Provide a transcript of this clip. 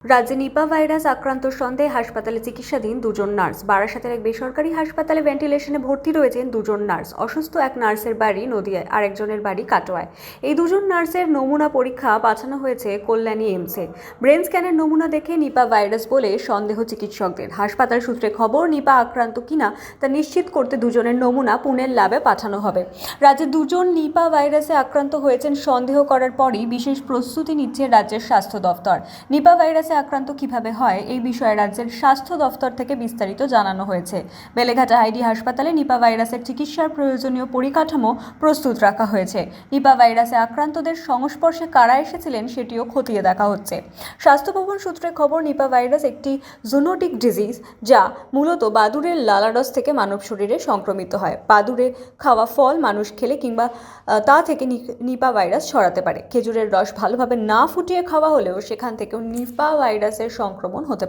রাজ্যে Nipah virus আক্রান্ত সন্দেহে হাসপাতালে চিকিৎসাধীন দুজন নার্স। বারাসাতের এক বেসরকারি হাসপাতালে ভেন্টিলেশনে ভর্তি রয়েছেন দুজন নার্স। অসুস্থ এক নার্সের বাড়ি নদিয়ায়, আরেকজনের বাড়ি কাটোয়ায়। এই দুজন নার্সের নমুনা পরীক্ষা পাঠানো হয়েছে কল্যাণী এইমসে। ব্রেন স্ক্যানের নমুনা দেখে নিপা ভাইরাস বলে সন্দেহ চিকিৎসকদের। হাসপাতাল সূত্রে খবর, নিপা আক্রান্ত কিনা তা নিশ্চিত করতে দুজনের নমুনা পুনের ল্যাবে পাঠানো হবে। রাজ্যে দুজন নিপা ভাইরাসে আক্রান্ত হয়েছেন সন্দেহ করার পরই বিশেষ প্রস্তুতি নিচ্ছে রাজ্যের স্বাস্থ্য দফতর। নিপা ভাইরাসে আক্রান্ত কিভাবে হয় এই বিষয়ে রাজ্যের স্বাস্থ্য দফতর থেকে বিস্তারিত জানানো হয়েছে। বেলেঘাটা আইডি হাসপাতালে নিপা ভাইরাসের চিকিৎসার প্রয়োজনীয় পরিকাঠামো প্রস্তুত রাখা হয়েছে। নিপা ভাইরাসে আক্রান্তদের সংস্পর্শে কারা এসেছিলেন সেটিও খতিয়ে দেখা হচ্ছে। স্বাস্থ্য ভবন সূত্রে খবর, নিপা ভাইরাস একটি জুনোটিক ডিজিজ, যা মূলত বাদুড়ের লালারস থেকে মানব শরীরে সংক্রমিত হয়। বাদুড়ে খাওয়া ফল মানুষ খেলে কিংবা তা থেকে নিপা ভাইরাস ছড়াতে পারে। খেজুরের রস ভালোভাবে না ফুটিয়ে খাওয়া হলেও সেখান থেকেও নিপা ভাইরাসের সংক্রমণ হতে পারে।